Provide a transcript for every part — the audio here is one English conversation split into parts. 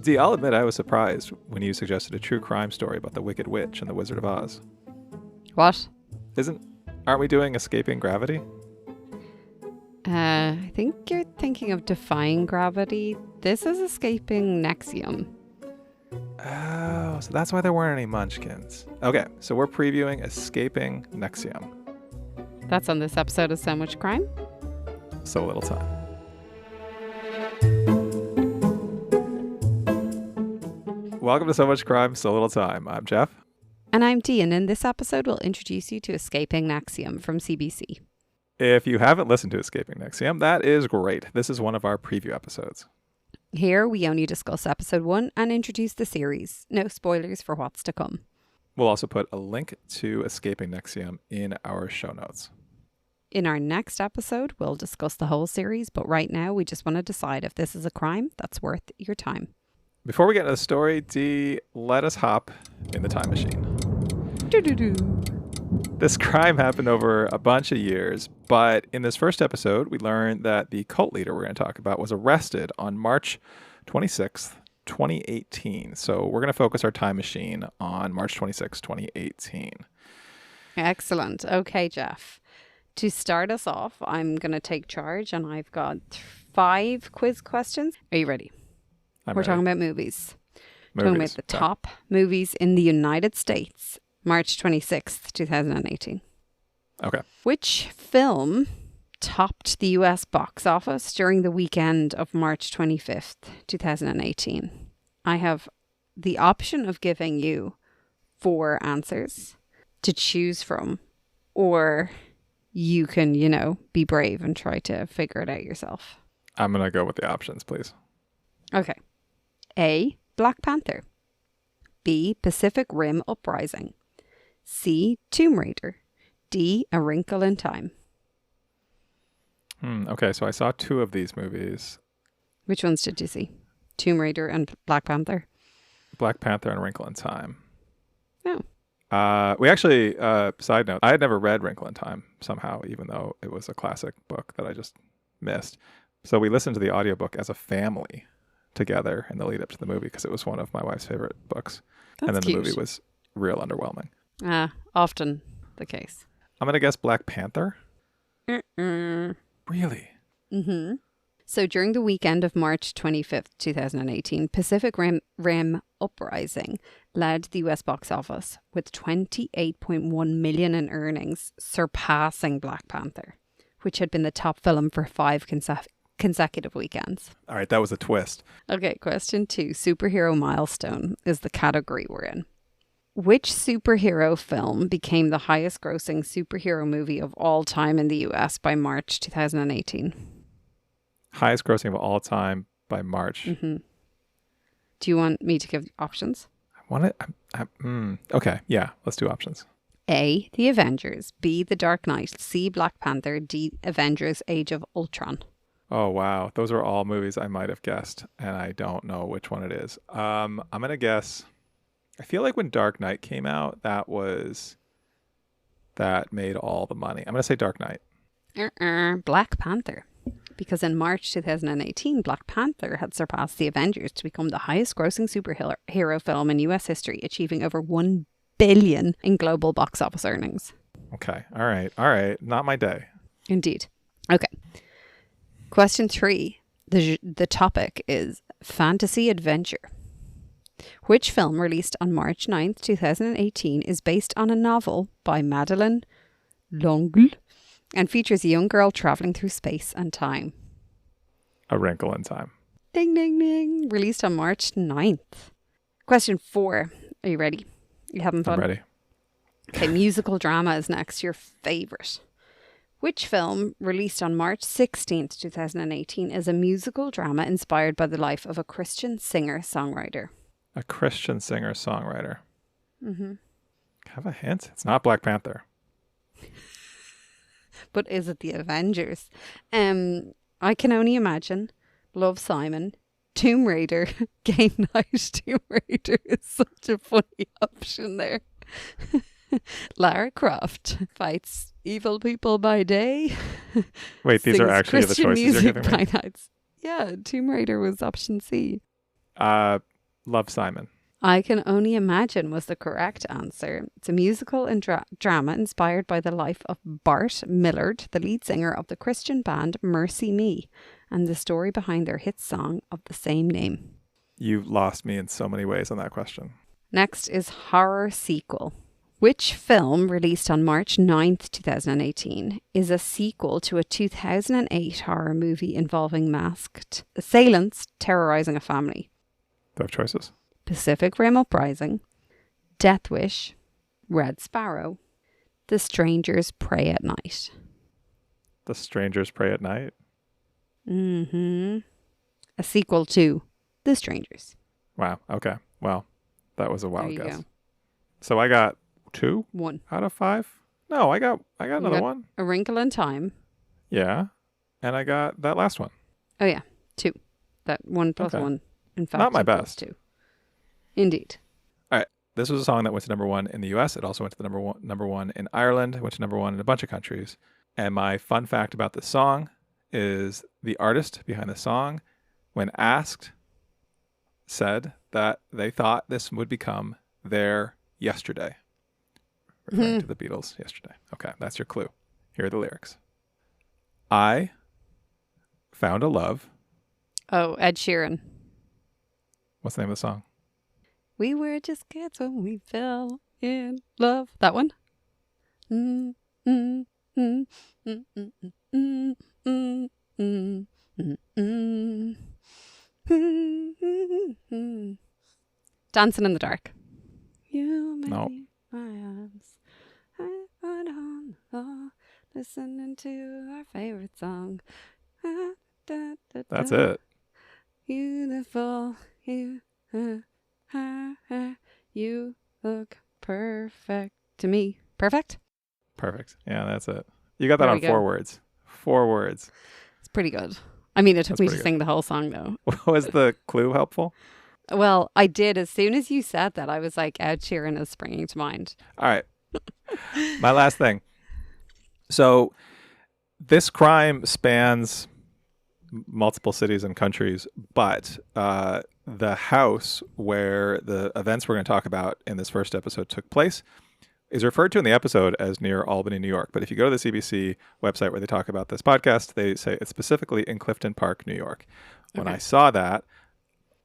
Dee, I'll admit I was surprised when you suggested a true crime story about the Wicked Witch and the Wizard of Oz. What? Aren't we doing Escaping Gravity? I think you're thinking of Defying Gravity. This is Escaping Nexium. Oh, so that's why there weren't any munchkins. Okay, so we're previewing Escaping Nexium. That's on this episode of So Much Crime. So Little Time. Welcome to So Much Crime, So Little Time. I'm Jeff. And I'm Dee, and in this episode we'll introduce you to Escaping Nexium from CBC. If you haven't listened to Escaping Nexium, that is great. This is one of our preview episodes. Here we only discuss episode 1 and introduce the series. No spoilers for what's to come. We'll also put a link to Escaping Nexium in our show notes. In our next episode, we'll discuss the whole series, but right now we just want to decide if this is a crime that's worth your time. Before we get into the story, Dee, let us hop in the time machine. Doo-doo-doo. This crime happened over a bunch of years, but in this first episode, we learned that the cult leader we're going to talk about was arrested on March 26th, 2018. So we're going to focus our time machine on March 26th, 2018. Excellent. Okay, Jeff. To start us off, I'm going to take charge, and I've got 5 quiz questions. Are you ready? We're ready. talking about movies. Talking about the top movies in the United States, March 26th, 2018. Okay. Which film topped the US box office during the weekend of March 25th, 2018? I have the option of giving you 4 answers to choose from, or you can, be brave and try to figure it out yourself. I'm going to go with the options, please. Okay. A, Black Panther. B, Pacific Rim Uprising. C, Tomb Raider. D, A Wrinkle in Time. Okay, so I saw 2 of these movies. Which ones did you see? Tomb Raider and Black Panther? Black Panther and A Wrinkle in Time. Oh. We actually, side note, I had never read Wrinkle in Time somehow, even though it was a classic book that I just missed. So we listened to the audiobook as a family together in the lead up to the movie because it was one of my wife's favorite books. That's and then cute. The movie was real underwhelming. Often the case. I'm going to guess Black Panther. Mm-mm. Really? Mm-hmm. So during the weekend of March 25th, 2018, Pacific Rim Uprising led the US box office with 28.1 million in earnings, surpassing Black Panther, which had been the top film for 5 consecutive weekends. All right, that was a twist. Okay, question 2. Superhero milestone is the category we're in. Which superhero film became the highest grossing superhero movie of all time in the US by March 2018? Highest grossing of all time by March. Mm-hmm. Do you want me to give options? I want it. Okay, yeah, let's do options. A, The Avengers. B, The Dark Knight. C, Black Panther. D, Avengers Age of Ultron. Oh, wow. Those are all movies I might have guessed, and I don't know which one it is. I'm going to guess... I feel like when Dark Knight came out, that made all the money. I'm going to say Dark Knight. Black Panther. Because in March 2018, Black Panther had surpassed The Avengers to become the highest grossing superhero film in US history, achieving over $1 billion in global box office earnings. Okay. All right. Not my day. Indeed. Okay. Question 3. The topic is fantasy adventure. Which film released on March 9th, 2018 is based on a novel by Madeleine L'Engle and features a young girl traveling through space and time? A Wrinkle in Time. Ding, ding, ding. Released on March 9th. Question 4. Are you ready? You having fun? I'm ready. Okay, musical drama is next. Your favourite. Which film, released on March 16th, 2018, is a musical drama inspired by the life of a Christian singer-songwriter? A Christian singer-songwriter. Mm-hmm. Have a hint? It's not Black Panther. But is it the Avengers? I Can Only Imagine, Love, Simon, Tomb Raider, Game Night. Tomb Raider is such a funny option there. Lara Croft fights evil people by day. Wait, these are actually Christian the choices you're giving me? by nights. Yeah, Tomb Raider was option C. Love Simon. I Can Only Imagine was the correct answer. It's a musical and drama inspired by the life of Bart Millard, the lead singer of the Christian band Mercy Me, and the story behind their hit song of the same name. You lost me in so many ways on that question. Next is horror sequel. Which film, released on March 9th, 2018, is a sequel to a 2008 horror movie involving masked assailants terrorizing a family? Do I have choices? Pacific Rim Uprising, Death Wish, Red Sparrow, The Strangers Pray at Night. The Strangers Pray at Night? A sequel to The Strangers. Wow. Okay. Well, that was a wild There you guess. go. So I got 2 1. out of 5? No, I got another one. A Wrinkle in Time. Yeah. And I got that last one. Oh yeah, 2. That 1 plus Okay. 1. In fact, Not my equals best. 2. Indeed. All right. This was a song that went to number 1 in the US. It also went to the number one in Ireland. It went to number 1 in a bunch of countries. And my fun fact about this song is the artist behind the song, when asked, said that they thought this would become their yesterday. Referring to the Beatles yesterday. Okay, that's your clue. Here are the lyrics. I found a love. Oh, Ed Sheeran. What's the name of the song? We were just kids when we fell in love. That one? Dancing in the Dark. You made No. my arms. I put on the floor, listening to our favorite song. That's it. Beautiful, you look perfect to me. Perfect? Perfect. Yeah, that's it. You got that There on we 4 go. words. 4 words. It's pretty good. I mean, it took That's me to pretty good. sing the whole song, though. Was the clue helpful? Well, I did. As soon as you said that, I was like, Ed Sheeran is springing to mind. All right. My last thing. So this crime spans multiple cities and countries, but the house where the events we're going to talk about in this first episode took place is referred to in the episode as near Albany, New York. But if you go to the CBC website where they talk about this podcast, they say it's specifically in Clifton Park, New York. When I saw that,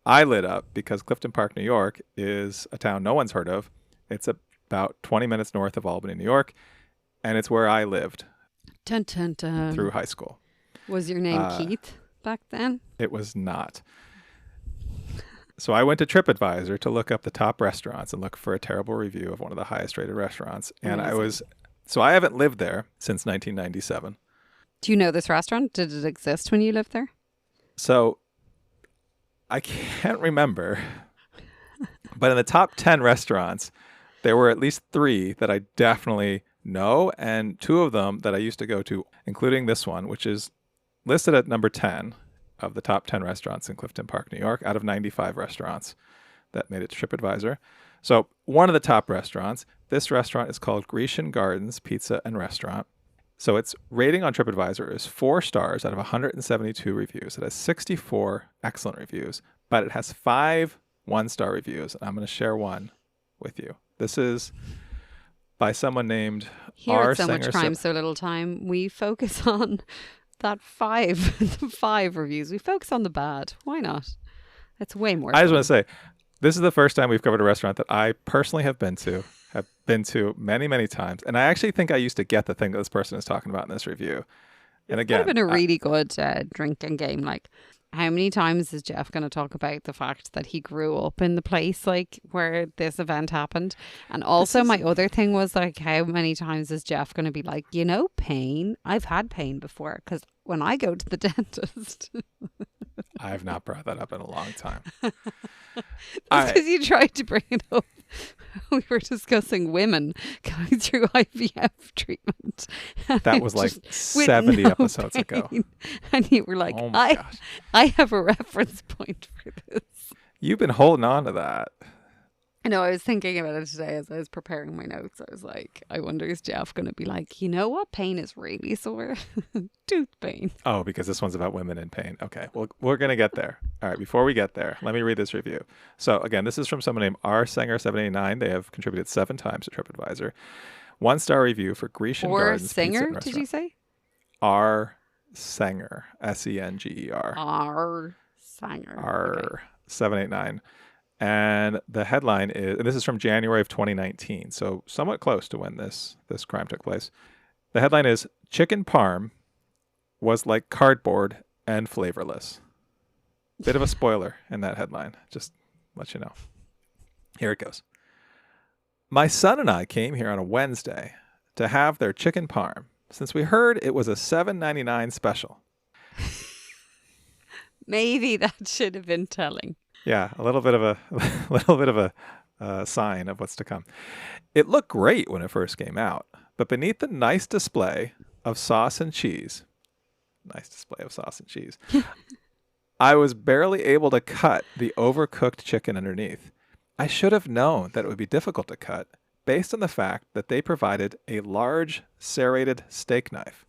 I lit up because Clifton Park, New York is a town no one's heard of. It's about 20 minutes north of Albany, New York, and it's where I lived Dun, dun, dun. through high school. Was your name Keith back then? It was not. So I went to TripAdvisor to look up the top restaurants and look for a terrible review of one of the highest rated restaurants. And I haven't lived there since 1997. Do you know this restaurant? Did it exist when you lived there? So I can't remember, but in the top 10 restaurants, there were at least 3 that I definitely know, and 2 of them that I used to go to, including this one, which is listed at number 10 of the top 10 restaurants in Clifton Park, New York, out of 95 restaurants that made it to TripAdvisor. So one of the top restaurants, this restaurant is called Grecian Gardens Pizza and Restaurant. So its rating on TripAdvisor is 4 stars out of 172 reviews. It has 64 excellent reviews, but it has 5 one-star reviews. And I'm going to share one with you. This is by someone named Here R. at So Much Singer Crime, Sim- So Little Time, we focus on that 5, the 5 reviews. We focus on the bad. Why not? It's way more I just fun. want to say, this is the first time we've covered a restaurant that I personally have been to many, many times. And I actually think I used to get the thing that this person is talking about in this review. And Would again, have been a really good drinking game. Like, how many times is Jeff going to talk about the fact that he grew up in the place like where this event happened? And also my other thing was like, how many times is Jeff going to be like, you know, pain? I've had pain before because when I go to the dentist. I have not brought that up in a long time. That's because you tried to bring it up. We were discussing women going through IVF treatment. That was like Just with 70 no episodes ago. pain. And you were like, Oh my gosh. I have a reference point for this. You've been holding on to that. know, I was thinking about it today as I was preparing my notes. I was like, I wonder, is Jeff going to be like, you know what pain is really sore? Tooth pain. Oh, because this one's about women in pain. Okay, well, we're going to get there. All right, before we get there, let me read this review. So again, this is from someone named rsanger789. They have contributed 7 times to TripAdvisor. 1-star review for Grecian Or Gardens singer, Pizza and did you say? R Sanger, Senger. R Sanger. R 789. And the headline is, and this is from January of 2019, so somewhat close to when this crime took place. The headline is, Chicken Parm was like cardboard and flavorless. Bit of a spoiler in that headline, just let you know. Here it goes. My son and I came here on a Wednesday to have their chicken parm, since we heard it was a $7.99 special. Maybe that should have been telling. Yeah, a little bit of a sign of what's to come. It looked great when it first came out, but beneath the nice display of sauce and cheese, I was barely able to cut the overcooked chicken underneath. I should have known that it would be difficult to cut based on the fact that they provided a large serrated steak knife.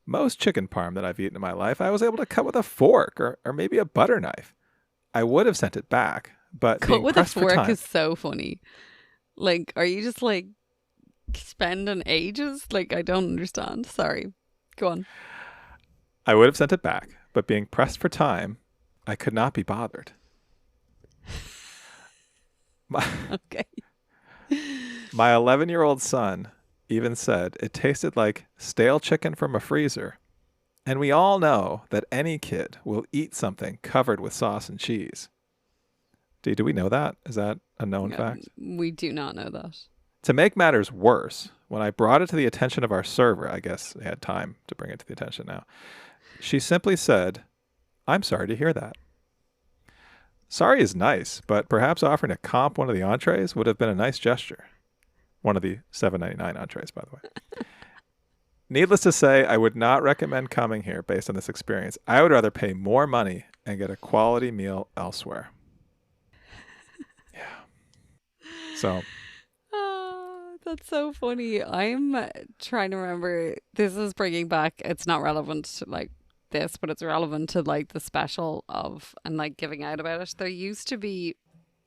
Most chicken parm that I've eaten in my life, I was able to cut with a fork or maybe a butter knife. I would have sent it back, but cut with a fork is so funny. Like, are you just like spending ages? Like, I don't understand. Sorry. Go on. I would have sent it back, but being pressed for time, I could not be bothered. Okay. My 11-year-old son even said it tasted like stale chicken from a freezer. And we all know that any kid will eat something covered with sauce and cheese. Do we know that? Is that a known fact? We do not know that. To make matters worse, when I brought it to the attention of our server, I guess they had time to bring it to the attention now, she simply said, I'm sorry to hear that. Sorry is nice, but perhaps offering to comp one of the entrees would have been a nice gesture. One of the $7.99 entrees, by the way. Needless to say, I would not recommend coming here based on this experience. I would rather pay more money and get a quality meal elsewhere. Yeah. So. Oh, that's so funny. I'm trying to remember. This is bringing back, it's not relevant to like this, but it's relevant to like the special of and like giving out about it. There used to be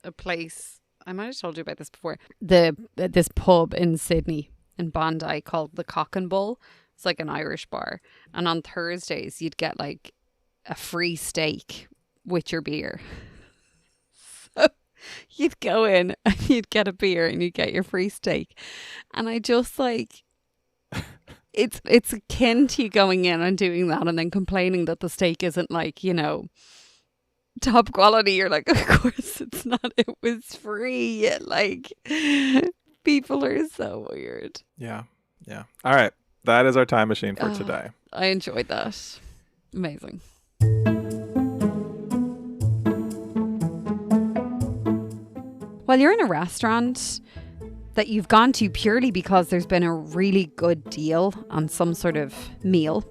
a place, I might have told you about this before, this pub in Sydney, in Bondi, called the Cock and Bull. It's like an Irish bar. And on Thursdays, you'd get like a free steak with your beer. So you'd go in and you'd get a beer and you'd get your free steak. And I just like, it's akin to you going in and doing that and then complaining that the steak isn't like, you know, top quality. You're like, of course it's not. It was free. Like, people are so weird. Yeah. Yeah. All right. That is our time machine for today. I enjoyed that. Amazing. While you're in a restaurant that you've gone to purely because there's been a really good deal on some sort of meal,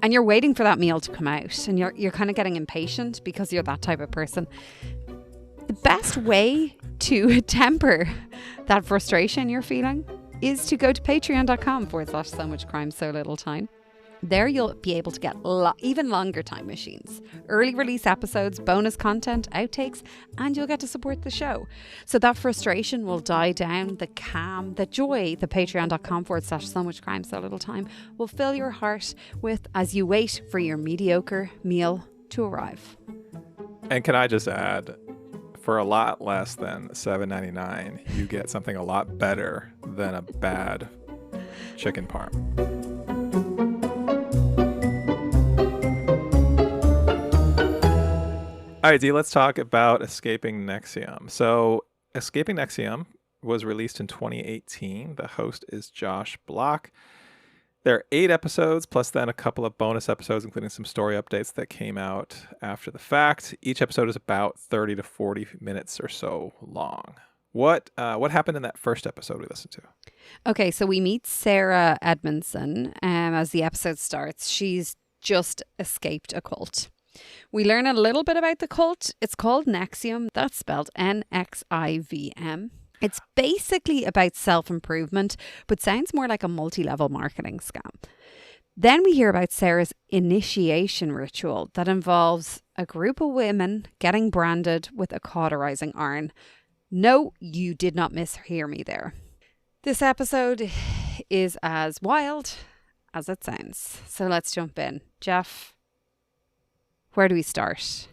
and you're waiting for that meal to come out, and you're kind of getting impatient because you're that type of person, the best way to temper that frustration you're feeling is to go to patreon.com/so much crime, so little time. There you'll be able to get even longer time machines, early release episodes, bonus content, outtakes, and you'll get to support the show. So that frustration will die down, the calm, the joy, the patreon.com/so much crime, so little time will fill your heart with as you wait for your mediocre meal to arrive. And can I just add, for a lot less than $7.99, you get something a lot better than a bad chicken parm. All right, Dee, let's talk about Escaping Nexium. So Escaping Nexium was released in 2018. The host is Josh Block. There are 8 episodes, plus then a couple of bonus episodes, including some story updates that came out after the fact. Each episode is about 30 to 40 minutes or so long. What happened in that first episode we listened to? Okay, so we meet Sarah Edmonson as the episode starts. She's just escaped a cult. We learn a little bit about the cult. It's called Nexium. That's spelled Nxivm. It's basically about self-improvement, but sounds more like a multi-level marketing scam. Then we hear about Sarah's initiation ritual that involves a group of women getting branded with a cauterizing iron. No, you did not mishear me there. This episode is as wild as it sounds. So let's jump in. Jeff, where do we start?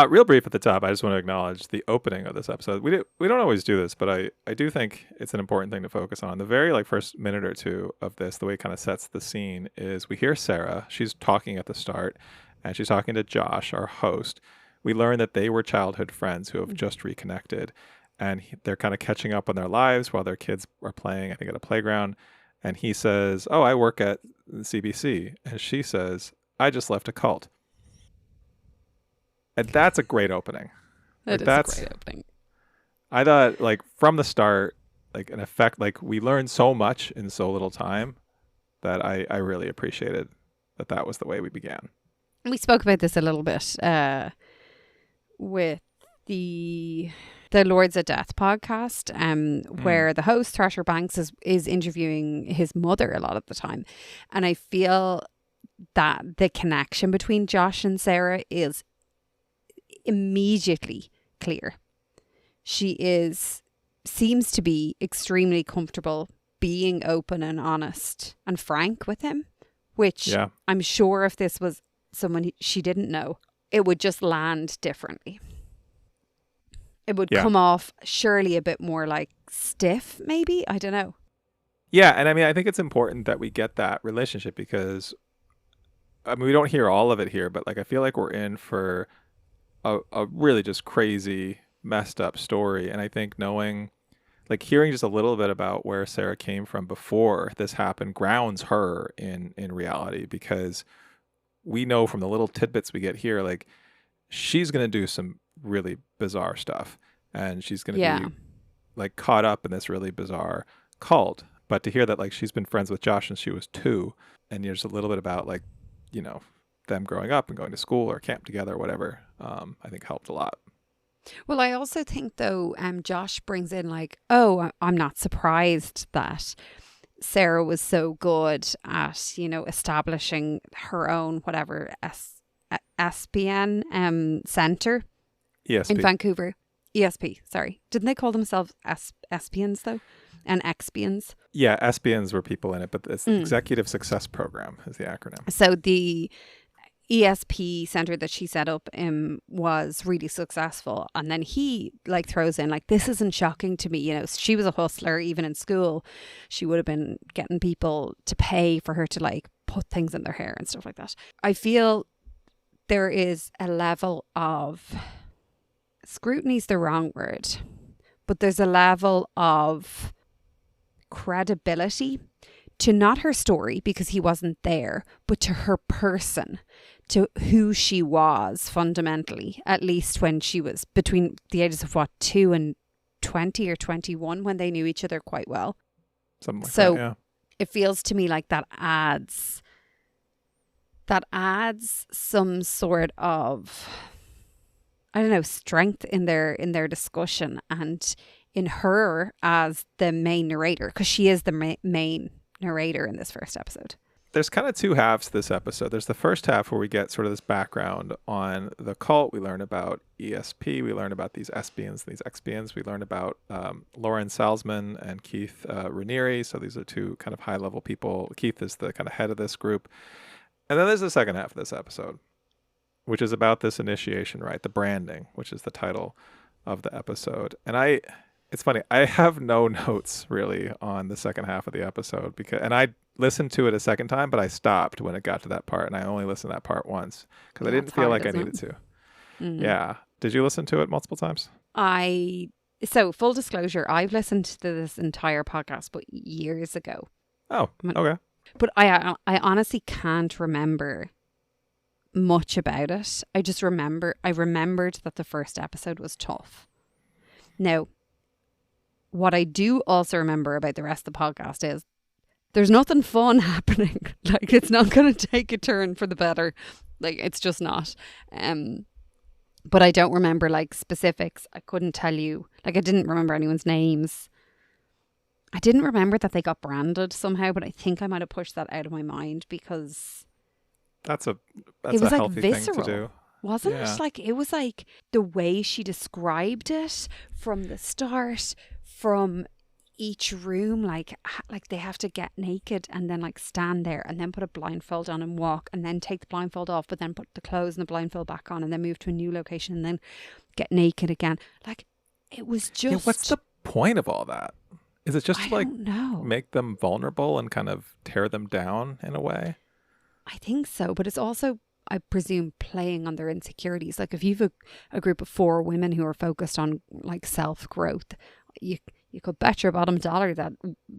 Real brief at the top, I just want to acknowledge the opening of this episode. We don't always do this, but I do think it's an important thing to focus on. The very first minute or two of this, the way it kind of sets the scene is we hear Sarah. She's talking at the start, and she's talking to Josh, our host. We learn that they were childhood friends who have just reconnected, and they're kind of catching up on their lives while their kids are playing, I think, at a playground. And he says, "Oh, I work at CBC," and she says, "I just left a cult." And that's a great opening. That's a great opening. I thought, from the start, an effect, we learned so much in so little time that I really appreciated that was the way we began. We spoke about this a little bit with the Lords of Death podcast, where the host, Thrasher Banks, is interviewing his mother a lot of the time. And I feel that the connection between Josh and Sarah is immediately clear. She seems to be extremely comfortable being open and honest and frank with him, which I'm sure if this was someone she didn't know, it would just land differently. It would come off surely a bit more stiff, maybe. I don't know. Yeah, and I mean, I think it's important that we get that relationship because, we don't hear all of it here, but I feel like we're in for a really just crazy, messed up story. And I think knowing, hearing just a little bit about where Sarah came from before this happened grounds her in reality, because we know from the little tidbits we get here, she's going to do some really bizarre stuff, and she's going to be caught up in this really bizarre cult. But to hear that she's been friends with Josh since she was 2, and there's a little bit about them growing up and going to school or camp together or whatever, I think helped a lot. Well, I also think though, Josh brings in I'm not surprised that Sarah was so good at, establishing her own whatever SPN center in Vancouver. ESP, sorry. Didn't they call themselves SPNs though? And XPNs? Yeah, SPNs were people in it, but it's Executive Success Program is the acronym. So the ESP center that she set up was really successful, and then he throws in this isn't shocking to me, she was a hustler even in school. She would have been getting people to pay for her to put things in their hair and stuff like that. I feel there is a level of scrutiny is the wrong word, but there's a level of credibility to not her story because he wasn't there, but to her person, to who she was fundamentally, at least when she was between the ages of 2 and 20 or 21 when they knew each other quite well. Something like that, yeah. It feels to me like that adds some sort of, I don't know, strength in their discussion and in her as the main narrator, because she is the main narrator in this first episode. There's kind of 2 halves to this episode. There's the first half where we get sort of this background on the cult. We learn about ESP. We learn about these SBNs, these XBNs. We learn about Lauren Salzman and Keith Raniere. So these are 2 kind of high-level people. Keith is the kind of head of this group. And then there's the second half of this episode, which is about this initiation, right? The branding, which is the title of the episode. And it's funny, I have no notes really on the second half of the episode and I listened to it a second time, but I stopped when it got to that part, and I only listened to that part once because I didn't feel like I needed to. Mm-hmm. Yeah. Did you listen to it multiple times? So full disclosure, I've listened to this entire podcast, but years ago. Oh, okay. But I honestly can't remember much about it. I remembered that the first episode was tough. Now, what I do also remember about the rest of the podcast is there's nothing fun happening. It's not going to take a turn for the better Like, it's just not. But I don't remember like specifics. I couldn't tell you. Like, I didn't remember anyone's names. I didn't remember that they got branded somehow, but I think I might have pushed that out of my mind because That's a it was like healthy visceral, thing to do. wasn't Yeah. it? Like, it was like the way she described it from the start, from each room, like they have to get naked and then like stand there and then put a blindfold on and walk and then take the blindfold off, but then put the clothes and the blindfold back on and then move to a new location and then get naked again. Like, it was just... Yeah, what's the point of all that? Is it just I to like don't know. make them vulnerable and kind of tear them down in a way? I think so, but it's also, I presume, playing on their insecurities. Like, if you've a group of 4 women who are focused on like self-growth, you could bet your bottom dollar that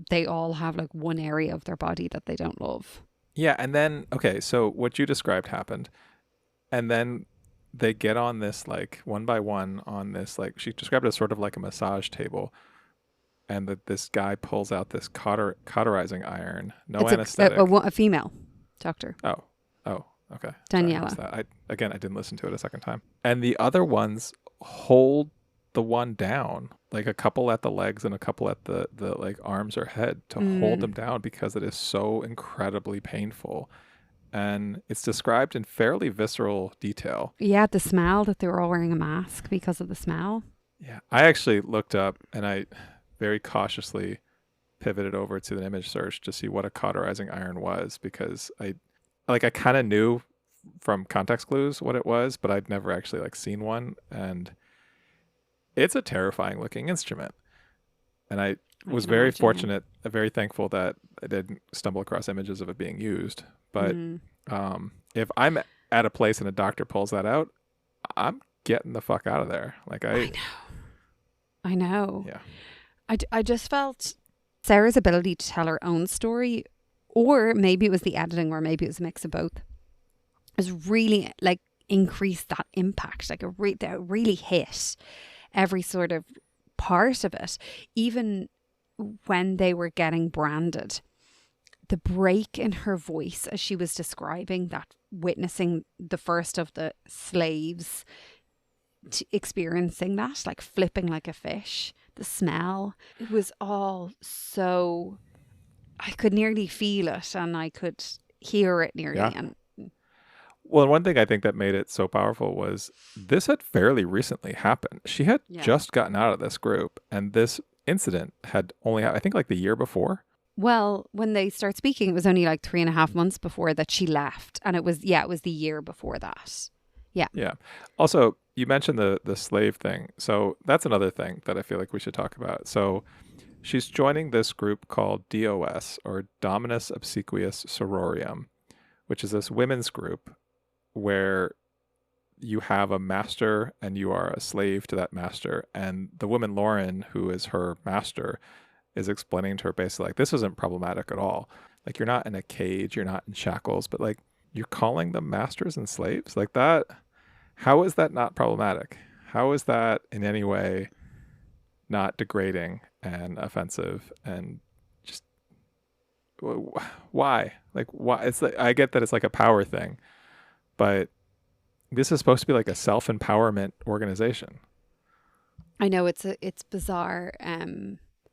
they all have like one area of their body that they don't love. Yeah, and then okay, so what you described happened, and then they get on this like one by one on this, like she described it as sort of like a massage table, and that this guy pulls out this cauterizing iron, no It's anesthetic. a female doctor. Oh, okay. Daniela. Sorry, I didn't listen to it a second time. And the other ones hold the one down, like a couple at the legs and a couple at the like arms or head to hold them down because it is so incredibly painful. And it's described in fairly visceral detail. Yeah, the smell, that they were all wearing a mask because of the smell. Yeah, I actually looked up and I very cautiously pivoted over to an image search to see what a cauterizing iron was, because I kind of knew from context clues what it was, but I'd never actually like seen one, and it's a terrifying looking instrument. And I was very fortunate, very thankful that I didn't stumble across images of it being used. But if I'm at a place and a doctor pulls that out, I'm getting the fuck out of there. Like I know. Yeah. I just felt Sarah's ability to tell her own story, or maybe it was the editing, or maybe it was a mix of both, has really like increased that impact. Like that really hit every sort of part of it. Even when they were getting branded, the break in her voice as she was describing that, witnessing the first of the slaves experiencing that, like flipping like a fish, the smell, it was all so, I could nearly feel it and I could hear it nearly. Yeah. And well, one thing I think that made it so powerful was this had fairly recently happened. She had just gotten out of this group, and this incident had only, I think, like the year before. Well, when they start speaking, it was only like 3.5 months before that she left. And it was the year before that. Yeah. Yeah. Also, you mentioned the slave thing. So that's another thing that I feel like we should talk about. So she's joining this group called DOS, or Dominus Obsequious Sororium, which is this women's group where you have a master and you are a slave to that master. And the woman, Lauren, who is her master, is explaining to her basically like, this isn't problematic at all. Like, you're not in a cage, you're not in shackles, but like, you're calling them masters and slaves like that. How is that not problematic? How is that in any way not degrading and offensive? And just why? Like, why? It's like, I get that it's like a power thing, but this is supposed to be like a self-empowerment organization. I know it's bizarre.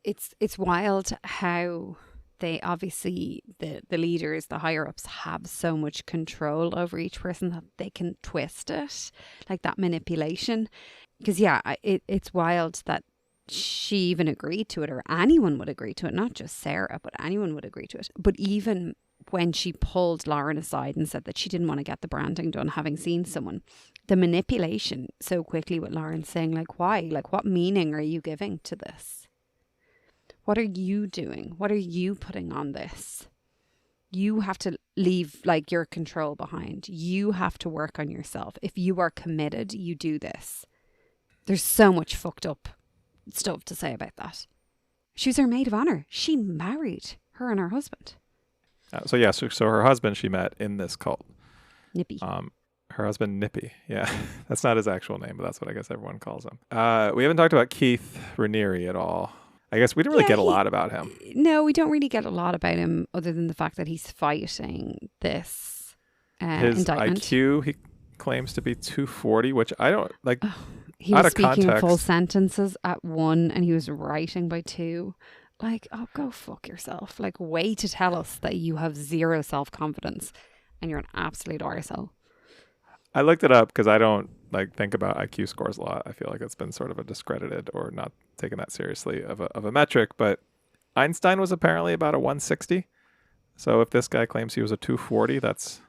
It's wild how they obviously, the leaders, the higher ups, have so much control over each person that they can twist it, like that manipulation. Because it's wild that she even agreed to it, or anyone would agree to it, not just Sarah, but anyone would agree to it. But even when she pulled Lauren aside and said that she didn't want to get the branding done, having seen someone, the manipulation so quickly with Lauren saying like, why? Like, what meaning are you giving to this? What are you doing? What are you putting on this? You have to leave like your control behind. You have to work on yourself. If you are committed, you do this. There's so much fucked up stuff to say about that. She was her maid of honor. She married her and her husband. So her husband she met in this cult. Nippy. Her husband, Nippy. Yeah, that's not his actual name, but that's what I guess everyone calls him. We haven't talked about Keith Raniere at all. I guess we didn't really get a lot about him. No, we don't really get a lot about him other than the fact that he's fighting this His indictment. IQ, he claims to be 240, which I don't like. He out was of speaking context. full sentences at 1 and he was writing by 2. Like, oh, go fuck yourself. Like, way to tell us that you have zero self-confidence and you're an absolute arsehole. I looked it up because I don't like think about IQ scores a lot. I feel like it's been sort of a discredited or not taken that seriously of a metric. But Einstein was apparently about a 160. So if this guy claims he was a 240, it's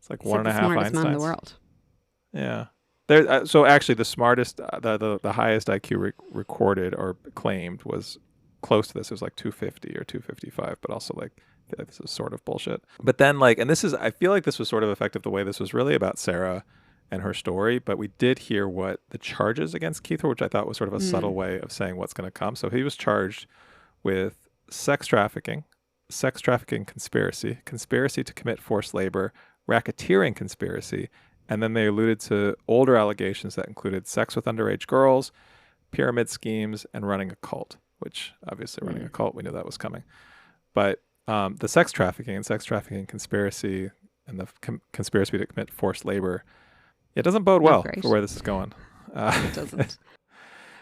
like He's one and a the half smartest man in the Einsteins. world. Yeah. There. So actually, the smartest, the highest IQ recorded or claimed was close to this. It was like 250 or 255. But also, like, I feel like this is sort of bullshit. But then, like, and this is, I feel like this was sort of effective the way this was really about Sarah and her story. But we did hear what the charges against Keith were, which I thought was sort of a subtle way of saying what's going to come. So he was charged with sex trafficking conspiracy, conspiracy to commit forced labor, racketeering conspiracy. And then they alluded to older allegations that included sex with underage girls, pyramid schemes, and running a cult, which obviously running a cult, we knew that was coming. But the sex trafficking conspiracy and the conspiracy to commit forced labor, it doesn't bode well for where this is going. It doesn't.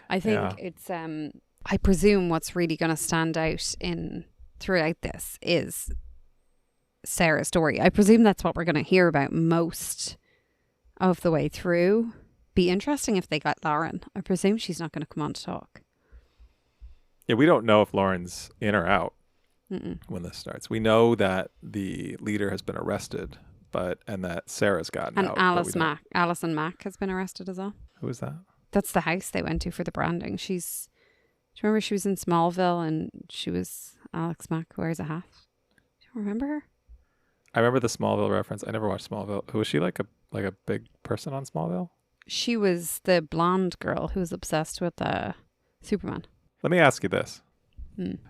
I think it's, I presume what's really going to stand out throughout this is Sarah's story. I presume that's what we're going to hear about most of the way through. Be interesting if they got Lauren. I presume she's not going to come on to talk. Yeah, we don't know if Lauren's in or out when this starts. We know that the leader has been arrested, and that Sarah's gotten out. And Allison Mack has been arrested as well. Who is that? That's the house they went to for the branding. Do you remember she was in Smallville and she was Alex Mack who wears a hat? Do you remember her? I remember the Smallville reference. I never watched Smallville. Who was she, like a big person on Smallville? She was the blonde girl who was obsessed with Superman. Let me ask you this.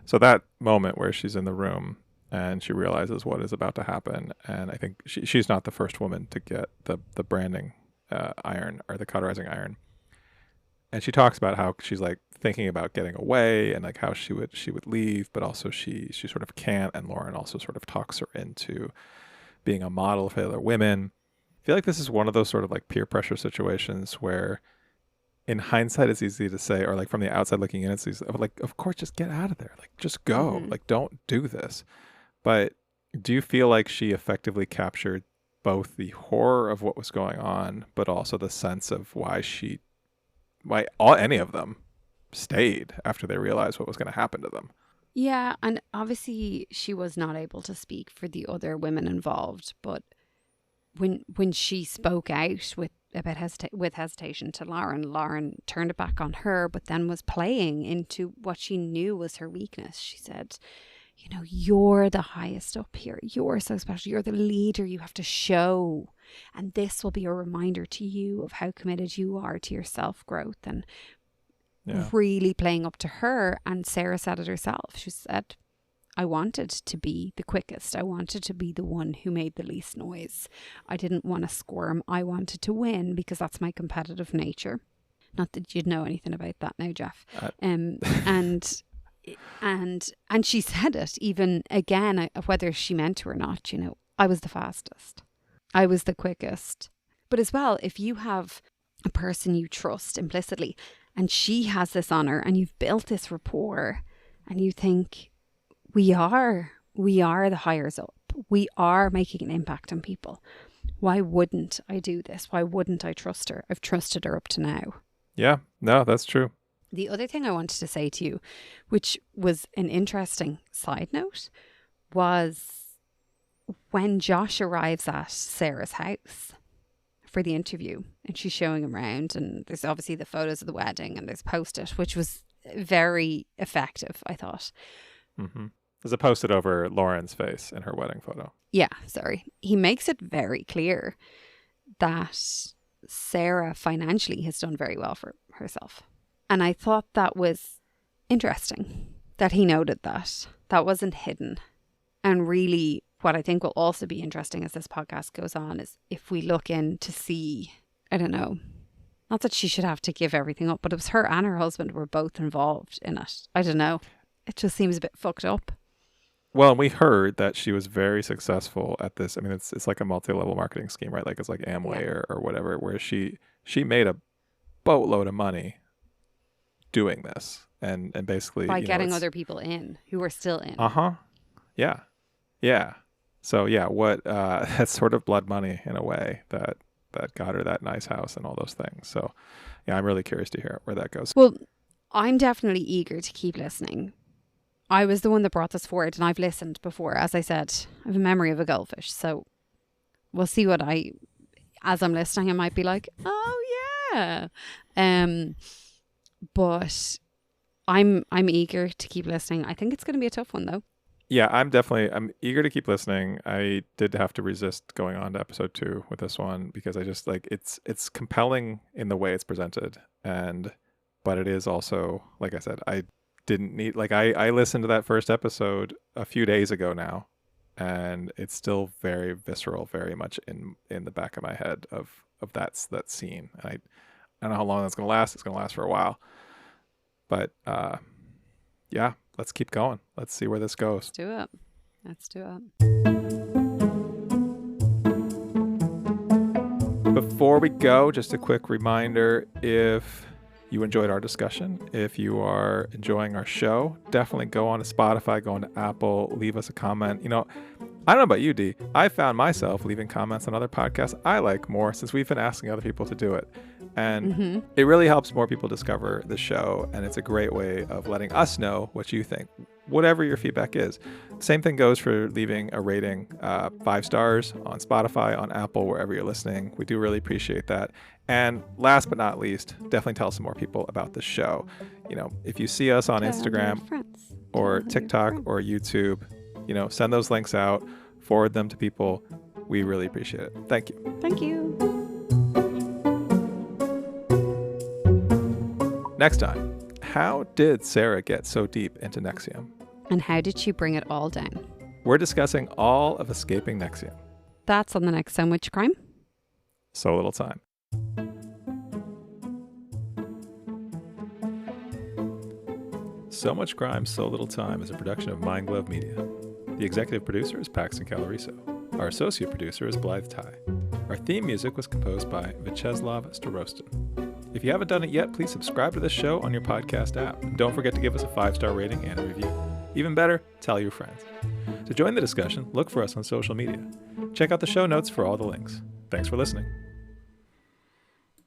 So that moment where she's in the room and she realizes what is about to happen, and I think she's not the first woman to get the branding iron or the cauterizing iron. And she talks about how she's like thinking about getting away and like how she would leave, but also she sort of can't. And Lauren also sort of talks her into being a model for other women. I feel like this is one of those sort of like peer pressure situations where in hindsight it's easy to say, or like from the outside looking in, it's easy, like, of course, just get out of there. Like, just go. Like, don't do this. But do you feel like she effectively captured both the horror of what was going on, but also the sense of why any of them stayed after they realized what was going to happen to them? Yeah, and obviously she was not able to speak for the other women involved, but when she spoke out with hesitation to Lauren turned it back on her, but then was playing into what she knew was her weakness. She said, you're the highest up here. You're so special. You're the leader. You have to show. And this will be a reminder to you of how committed you are to your self-growth. And really playing up to her. And Sarah said it herself. She said, I wanted to be the quickest. I wanted to be the one who made the least noise. I didn't want to squirm. I wanted to win because that's my competitive nature. Not that you'd know anything about that now, Jeff. And she said it even again, whether she meant to or not, I was the fastest. I was the quickest. But as well, if you have a person you trust implicitly and she has this on her and you've built this rapport and you think, we are the hires up. We are making an impact on people. Why wouldn't I do this? Why wouldn't I trust her? I've trusted her up to now. Yeah, no, that's true. The other thing I wanted to say to you, which was an interesting side note, was when Josh arrives at Sarah's house for the interview and she's showing him around, and there's obviously the photos of the wedding and there's post-it, which was very effective, I thought. Mm-hmm. There's a post-it over Lauren's face in her wedding photo. Yeah, sorry. He makes it very clear that Sarah financially has done very well for herself. And I thought that was interesting that he noted that. That wasn't hidden. And really, what I think will also be interesting as this podcast goes on is if we look in to see, I don't know, not that she should have to give everything up, but it was her and her husband were both involved in it. I don't know. It just seems a bit fucked up. Well, we heard that she was very successful at this. I mean, it's like a multi-level marketing scheme, right? Like it's like Amway or whatever, where she made a boatload of money doing this, and basically By getting other people in who are still in. Yeah. So yeah, what that's sort of blood money in a way that got her that nice house and all those things. So yeah, I'm really curious to hear where that goes. Well, I'm definitely eager to keep listening. I was the one that brought this forward, and I've listened before. As I said, I have a memory of a goldfish, so we'll see what as I'm listening, I might be like, oh yeah. But I'm eager to keep listening. I think it's going to be a tough one though. Yeah, I'm eager to keep listening. I did have to resist going on to episode 2 with this one because I just like it's compelling in the way it's presented, but it is also, like I said, I didn't need, like I listened to that first episode a few days ago now, and it's still very visceral, very much in the back of my head of that scene. And I don't know how long that's going to last. It's going to last for a while, but yeah, let's keep going. Let's see where this goes. Let's do it. Before we go, just a quick reminder, if you enjoyed our discussion, if you are enjoying our show, definitely go on to Spotify, go on to Apple, leave us a comment. You know, I don't know about you, Dee. I found myself leaving comments on other podcasts I like more since we've been asking other people to do it. And it really helps more people discover the show. And it's a great way of letting us know what you think, whatever your feedback is. Same thing goes for leaving a rating, 5 stars on Spotify, on Apple, wherever you're listening. We do really appreciate that. And last but not least, definitely tell some more people about the show. You know, if you see us on Instagram or TikTok or YouTube, you know, send those links out, forward them to people. We really appreciate it. Thank you. Thank you. Next time, how did Sarah get so deep into Nexium? And how did she bring it all down? We're discussing all of Escaping Nexium. That's on the next So Much Crime. So Little Time. So Much Crime, So Little Time is a production of Mind Glove Media. The executive producer is Paxton Caloriso. Our associate producer is Blythe Ty. Our theme music was composed by Vyacheslav Starostin. If you haven't done it yet, please subscribe to this show on your podcast app. And don't forget to give us a 5-star rating and a review. Even better, tell your friends. To join the discussion, look for us on social media. Check out the show notes for all the links. Thanks for listening.